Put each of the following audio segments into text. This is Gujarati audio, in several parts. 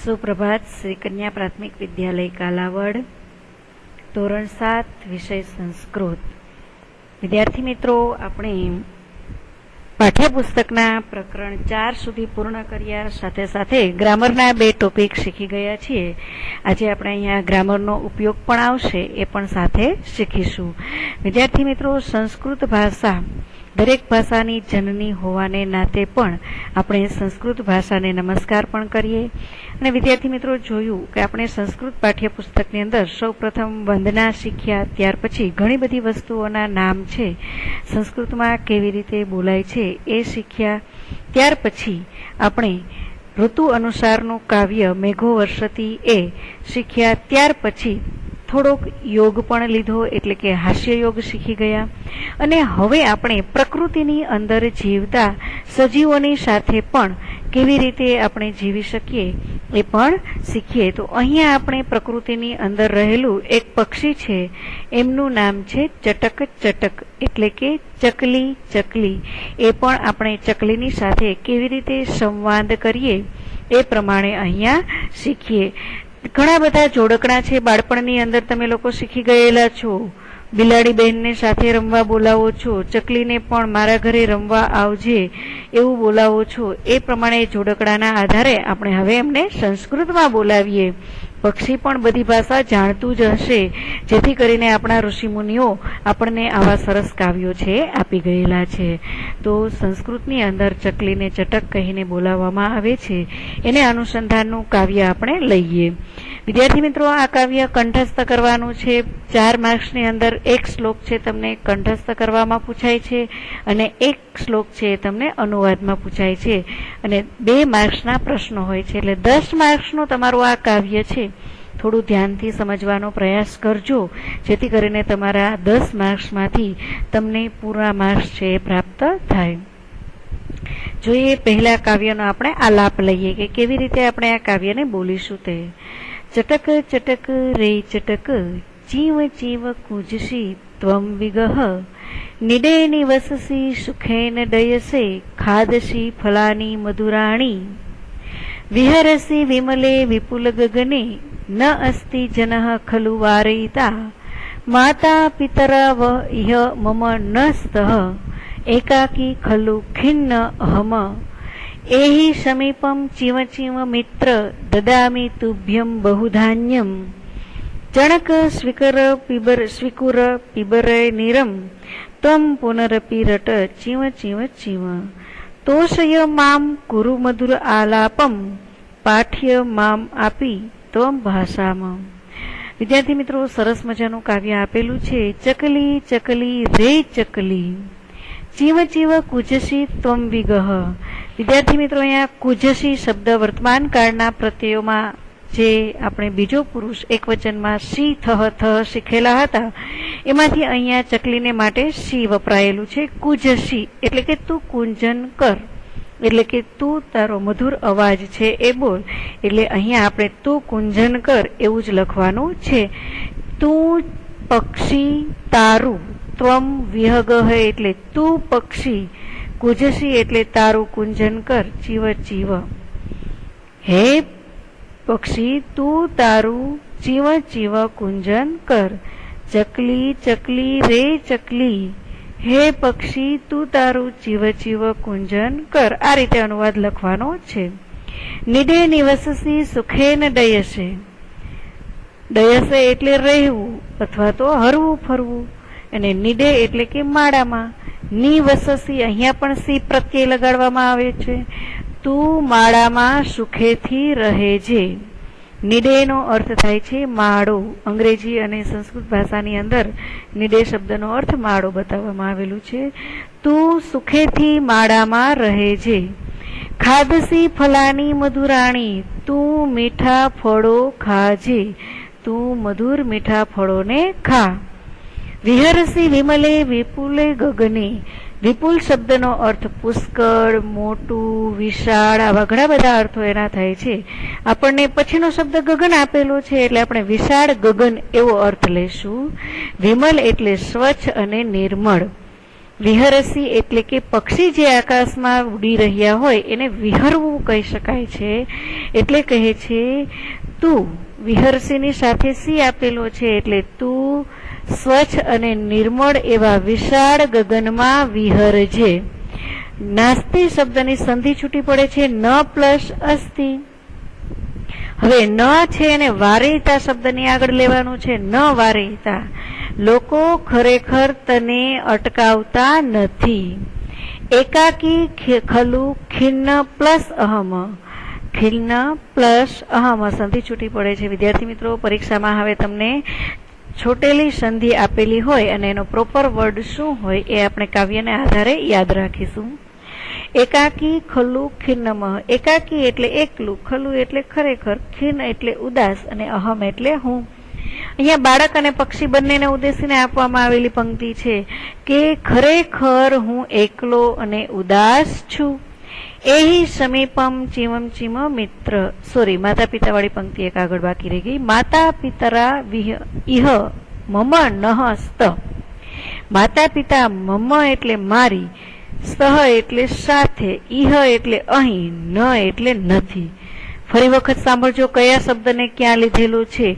सुप्रभात। श्री कन्या प्राथमिक विद्यालय कालावड, धोरण 7, विषय संस्कृत। विद्यार्थी मित्रों, આપણે પાઠ્યપુસ્તકના પ્રકરણ 4 સુધી પૂર્ણ કર્યા, સાથે સાથે ગ્રામરના 2 ટોપિક શીખી ગયા છીએ। આજે આપણે અહીંયા ગ્રામરનો ઉપયોગ પણ આવશે, એ પણ સાથે શીખીશું। વિદ્યાર્થી મિત્રો, સંસ્કૃત ભાષા દરેક ભાષાની જનની હોવાને નાતે પણ આપણે સંસ્કૃત ભાષાને નમસ્કાર પણ કરીએ। અને વિદ્યાર્થી મિત્રો, જોયું કે આપણે સંસ્કૃત પાઠ્યપુસ્તકની અંદર સૌપ્રથમ વંદના શીખ્યા, ત્યાર પછી ઘણી બધી વસ્તુઓના નામ છે, સંસ્કૃતમાં કેવી રીતે બોલાય છે એ શીખ્યા। ત્યાર પછી આપણે ઋતુ અનુસારનું કાવ્ય મેઘો વર્ષતી એ શીખ્યા। ત્યાર પછી થોડોક યોગ પણ લીધો, એટલે કે હાસ્ય યોગ શીખી ગયા। અને હવે આપણે પ્રકૃતિની અંદર જીવતા સજીવોની સાથે પણ કેવી રીતે આપણે જીવી શકીએ એ પણ શીખીએ। તો અહીંયા આપણે પ્રકૃતિની અંદર રહેલું એક પક્ષી છે, એમનું નામ છે ચટક ચટક, એટલે કે ચકલી ચકલી। એ પણ આપણે ચકલીની સાથે કેવી રીતે સંવાદ કરીએ એ પ્રમાણે અહીંયા શીખીએ। ઘણા બધા જોડકણા છે, બાળપણની અંદર તમે લોકો શીખી ગયેલા છો। બિલાડી બહેનને સાથે રમવા બોલાવો છો, ચકલીને પણ મારા ઘરે રમવા આવજે એવું બોલાવો છો। એ પ્રમાણે જોડકડાના આધારે આપણે હવે એમને સંસ્કૃતમાં બોલાવીએ। પક્ષી પણ બધી ભાષા જાણતું જ હશે, જેથી કરીને આપણા ઋષિમુનિઓ આપણને આવા સરસ કાવ્યો છે આપી ગયેલા છે। તો સંસ્કૃતની અંદર ચકલીને ચટક કહીને બોલાવવામાં આવે છે, એને અનુસંધાનનું કાવ્ય આપણે લઈએ। વિદ્યાર્થી મિત્રો, આ કાવ્ય કંઠસ્થ કરવાનું છે। 4 માર્ક્સની અંદર એક શ્લોક છે તમને કંઠસ્થ કરવામાં પૂછાય છે, અને એક શ્લોક છે તમને અનુવાદમાં પૂછાય છે, અને 2 માર્ક્સના પ્રશ્નો હોય છે। એટલે 10 માર્ક્સનું તમારું આ કાવ્ય છે, થોડું ધ્યાનથી સમજવાનો પ્રયાસ કરજો, જેથી કરીને તમારા 10 માર્ક્સમાંથી તમને પૂરા માર્ક્સ છે એ પ્રાપ્ત થાય। જોઈએ પહેલા કાવ્યનો આપણે આલાપ લઈએ કે કેવી રીતે આપણે આ કાવ્યને બોલીશું તે। ચટક ચટક રે ચટક, ચીવ ચીવ કુજસી ત્વમ વિગહ, નિડે નિવસસી સુખેન ડયસે, ખાદસી ફલાની મધુરાણી, વિહરસી વિમલે વિપુલ ગગને, ન અસ્તિ જનઃ ખલુ વારયિતા, માતા પિતરા વ ઇહ મમ ન સ્તઃ, એકાકી ખલુ ખિન્ન અહમ, એહિ સમીપમ ચીવ ચીવ મિત્ર, દદામિ તુભ્યમ બહુધાન્યમ, ચણક સ્વીકુર પીબર નિરમ, ત્વમ પુનરપી રટ ચીવ ચીવ ચીવ, તોષય મામ કુરુ મધુર આલાપમ, પાઠ્ય મામ આપી ત્વમ ભાષામ। વિદ્યાર્થી મિત્રો, સરસ મજાનું કાવ્ય આપેલું છે। ચકલી ચકલી રે ચકલી, ચીવ ચીવ કુજસી ત્વમ વિગહ। વિદ્યાર્થી મિત્રો, અહીંયા કુજસી શબ્દ વર્તમાન કાળના પ્રત્યયોમાં જે આપણે બીજો પુરુષ એક વચનમાં સી થહ થહ શીખેલા હતા, એમાંથી અહીંયા ચકલીને માટે સી વપરાયેલું છે। કુજસી એટલે કે તું કુંજન કર, એટલે કે તું તારો મધુર અવાજ છે એ બોલ। એટલે અહીંયા આપણે તું કુંજન કર એવું જ લખવાનું છે। તું પક્ષી તારું, ત્વમ વિહગહ એટલે તું પક્ષી, કુજસી એટલે તારું કુંજન કર, ચીવ ચીવ હે પક્ષી તું તારું ચીવ ચીવ કુંજન કર। ચકલી ચકલી રે ચકલી, હે પક્ષી તું તારું ચીવ ચીવ કુંજન કર। આ રીતે અનુવાદ લખવાનો છે। નિડે નિવસસી સુખેન ડયસે, ડયસે એટલે રહેવું અથવા તો હરવું ફરવું, અને નિડે એટલે કે માળામાં। નિવસસી અહીંયા પણ સી પ્રત્યય લગાડવામાં આવે છે। તું માળામાં સુખેથી રહેજે। નિડેનો અર્થ થાય છે માળો। અંગ્રેજી અને સંસ્કૃત ભાષાની અંદર નિડે શબ્દનો અર્થ માળો બતાવવામાં આવેલું છે। તું સુખેથી માળામાં રહેજે। ખાદસી ફલાની મધુરાણી, તું મીઠા ફળો ખાજે, તું મધુર મીઠા ફળોને ખા। વિહરસી વિમલે વિપુલે ગગને, વિપુલ શબ્દનો અર્થ પુષ્કળ, મોટું, વિશાળ, આવા ઘણા બધા અર્થો એના થાય છે। આપણને પછીનો શબ્દ ગગન આપેલો છે, એટલે આપણે વિશાળ ગગન એવો અર્થ લઈશું। વિમલ એટલે સ્વચ્છ અને નિર્મળ, વિહરસી એટલે કે પક્ષી જે આકાશમાં ઉડી રહ્યા હોય એને વિહરવું કહી શકાય છે. એટલે કહે છે તું, વિહરસીની સાથે સી આપેલો છે એટલે તું સ્વચ્છ અને નિર્મળ એવા વિશાળ ગગનમાં વિહરજે. નાસ્તિ શબ્દની સંધિ છૂટી પડે છે ન પ્લસ અસ્તિ. હવે ન છે એને વારયિતા શબ્દની આગળ લેવાનું છે, ન વારયિતા. લોકો ખરેખર તને અટકાવતા નથી. એકાકી ખલુ ખિન્ન પ્લસ અહમ, ખિન્ન પ્લસ અહમ સંધિ છૂટી પડે છે. વિદ્યાર્થી મિત્રો, પરીક્ષામાં હવે તમને છોટેલી સંધિ આપેલી હોય અને એનો પ્રોપર વર્ડ શું હોય એ આપણે કાવ્યને આધારે યાદ રાખીશું. એકાકી ખલુ ખિન્નમ. એકાકી એટલે એકલું, ખલુ એટલે ખરેખર, ખિન્ન એટલે ઉદાસ અને અહમ એટલે હું. અહીંયા બાળક અને પક્ષી બંનેને ઉદ્દેશીને આપવામાં આવેલી પંક્તિ છે કે ખરેખર હું એકલો અને ઉદાસ છું. એહી સમીપમ ચીમમ ચીમ મિત્ર. સોરી, માતા પિતા વાળી પંક્તિ એક આગળ બાકી રહી ગઈ. માતા પિતરા ઇહ મમ નહ સ્ત. માતા પિતા મમ એટલે મારી, સહ એટલે સાથે, ઇહ એટલે અહીં, ન એટલે નથી. ફરી વખત સાંભળજો કયા શબ્દને ક્યાં લીધેલો છે.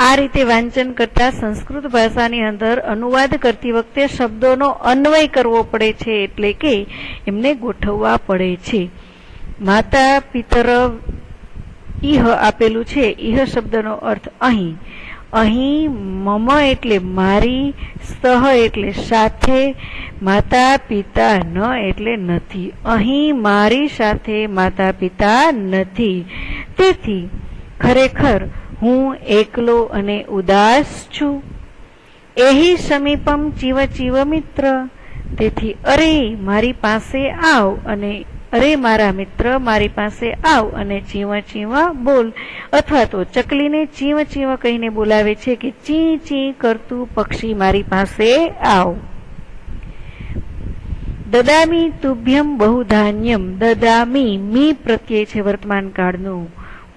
આ રીતે વાંચન કરતા સંસ્કૃત ભાષાની અંદર અનુવાદ કરતી વખતે શબ્દોનો અન્વય કરવો પડે છે, એટલે કે એમને ગોઠવવા પડે છે. માતા પિતર ઇહ આપેલું છે, ઇહ શબ્દનો અર્થ અહીં. અહીં મમ એટલે મારી, સહ એટલે સાથે, માતા પિતા ન એટલે નથી. અહીં મારી સાથે માતા પિતા નથી. તેથી ખરેખર હું એકલો અને ઉદાસ છું. એહી સમીપમ ચીવ ચીવ મિત્ર. તેથી અરે મારી પાસે આવ, અને અરે મારા મિત્ર મારી પાસે આવ અને ચીવ ચીવ બોલ. અથવા તો ચકલીને ચીવ ચીવ કહીને બોલાવે છે કે ચી ચી કરતું પક્ષી મારી પાસે આવ. દદામી તુભ્યમ બહુ ધાન્યમ. દદામી મી પ્રત્યય છે વર્તમાન કાળનું.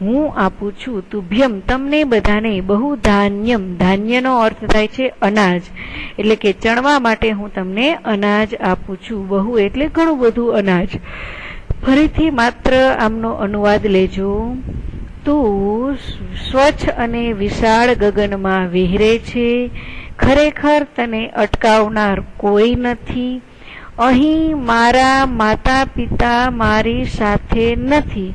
હું આપું છું તુભ્યમ તમને બધાને, બહુ ધાન્યમ ધાન્યનો અર્થ થાય છે અનાજ, એટલે કે ચણવા માટે હું તમને અનાજ આપું છું. બહુ એટલે ઘણું બધું અનાજ. ફરીથી માત્ર આમનો અનુવાદ લેજો. તું સ્વચ્છ અને વિશાળ ગગનમાં વિહરે છે. ખરેખર તને અટકાવનાર કોઈ નથી. અહીં મારા માતા પિતા મારી સાથે નથી.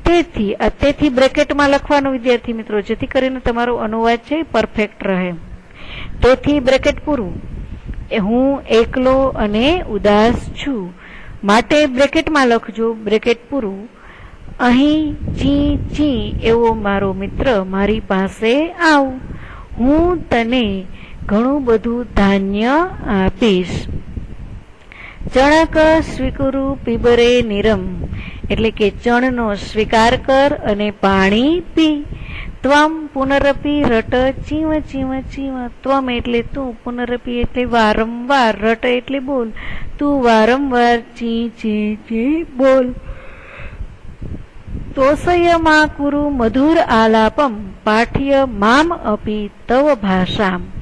તેથી બ્રેકેટમાં લખવાનું વિદ્યાર્થી મિત્રો, જેથી કરીને તમારો અનુવાદ છે પરફેક્ટ રહે. તેથી બ્રેકેટ પૂરું. હું એકલો અને ઉદાસ છું માટે બ્રેકેટમાં લખજો, બ્રેકેટ પૂરું. અહીં ચી ચી એવો મારો મિત્ર મારી પાસે આવ. હું તને ઘણું બધું ધાન્ય આપીશ. ચણક સ્વીકુરુ પીબરે નિરમ. એટલે કે ચણનો સ્વીકાર કર અને પાણી પી. ત્વમ પુનરપી રટ ચીવ ચીવ ચીવ. ત્વમ એટલે તું, પુનરપી એટલે વારંવાર, રટ એટલે બોલ. તું વારંવાર ચી ચી ચી બોલ. તોષય મા કુરુ મધુર આલાપમ. પાઠ્ય મામ અપી તવ ભાષામ.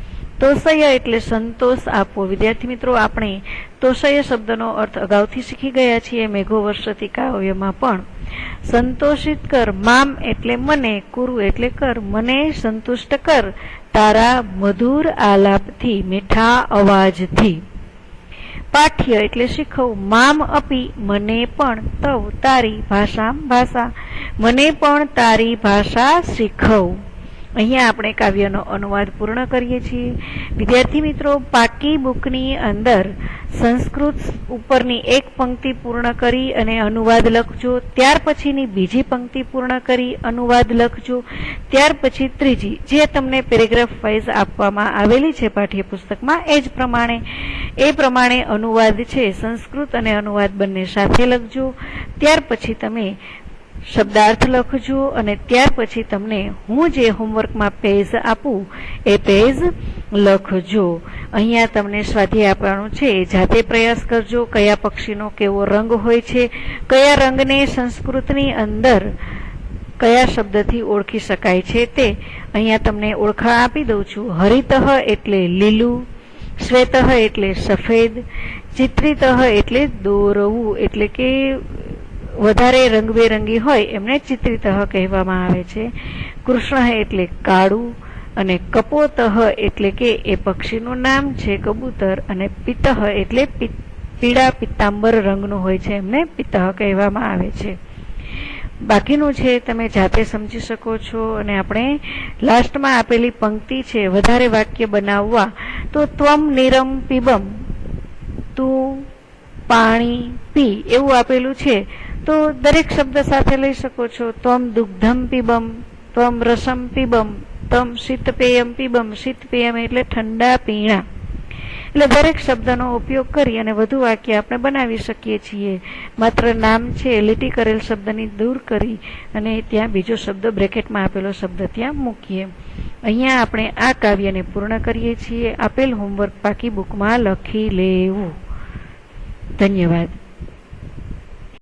તોષય એટલે સંતોષ આપવો. વિદ્યાર્થી મિત્રો, આપણે તોષય શબ્દનો અર્થ અગાઉથી શીખી ગયા છીએ મેઘો વર્ષતી કાવ્યમાં પણ. સંતોષિત કર. મામ એટલે મને, કુરુ એટલે કર, મને સંતુષ્ટ કર તારા મધુર આલાપથી, મીઠા અવાજથી. પાઠ્ય એટલે શીખવું. મામ અપી મને પણ, તવ તારી, ભાષામ ભાષા મને પણ તારી ભાષા શીખવ. અહીંયા આપણે કાવ્યનો અનુવાદ પૂર્ણ કરીએ છીએ. વિદ્યાર્થી મિત્રો, પાકી બુકની અંદર સંસ્કૃત ઉપરની એક પંક્તિ પૂર્ણ કરી અને અનુવાદ લખજો. ત્યાર પછીની બીજી પંક્તિ પૂર્ણ કરી અનુવાદ લખજો. ત્યાર પછી ત્રીજી, જે તમને પેરેગ્રાફ વાઇઝ આપવામાં આવેલી છે પાઠ્યપુસ્તકમાં એ પ્રમાણે અનુવાદ છે સંસ્કૃત અને અનુવાદ બંને સાથે લખજો. ત્યાર પછી તમે શબ્દાર્થ લખજો અને ત્યાર પછી તમને હું જે હોમવર્કમાં પેજ આપું એ પેજ લખજો. અહીંયા તમને સ્વાધ્યાય આપવાનું છે, જાતે પ્રયાસ કરજો. કયા પક્ષીનો કેવો રંગ હોય છે, કયા રંગને સંસ્કૃતની અંદર કયા શબ્દથી ઓળખી શકાય છે તે અહીંયા તમને ઓળખાણ આપી દઉં છું. હરિતઃ એટલે લીલું, શ્વેતઃ એટલે સફેદ, ચિત્રિતઃ એટલે દોરવું, એટલે કે વધારે રંગબેરંગી હોય એમને ચિત્રિતઃ કહેવામાં આવે છે. કૃષ્ણ એટલે કાળું, અને કપોતઃ એટલે કે એ પક્ષીનું નામ છે કબૂતર, અને પિતઃ એટલે પીળા પિત્તાંબર રંગનું હોય છે એમને પિતઃ કહેવામાં આવે છે. બાકીનું છે તમે જાતે સમજી શકો છો. અને આપણે લાસ્ટમાં આપેલી પંક્તિ છે વધારે વાક્ય બનાવવા, તો ત્વમ નિરમ પીબમ, તું પાણી પી એવું આપેલું છે, તો દરેક શબ્દ સાથે લઈ શકો છો. ત્વમ દુગ્ધમ પીબમ, ત્વમ રસમ પીબમ, તમ શીતપેયમ પીબમ. શીતપેયમ એટલે ઠંડા પીણા. એટલે દરેક શબ્દનો ઉપયોગ કરી અને વધુ વાક્ય આપણે બનાવી શકીએ છીએ. માત્ર નામ છે લીટી કરેલ શબ્દની દૂર કરી અને ત્યાં બીજો શબ્દ બ્રેકેટમાં આપેલો શબ્દ ત્યાં મૂકીએ. અહીંયા આપણે આ કાવ્યને પૂર્ણ કરીએ છીએ. આપેલ હોમવર્ક પાકી બુકમાં લખી લેવું. ધન્યવાદ.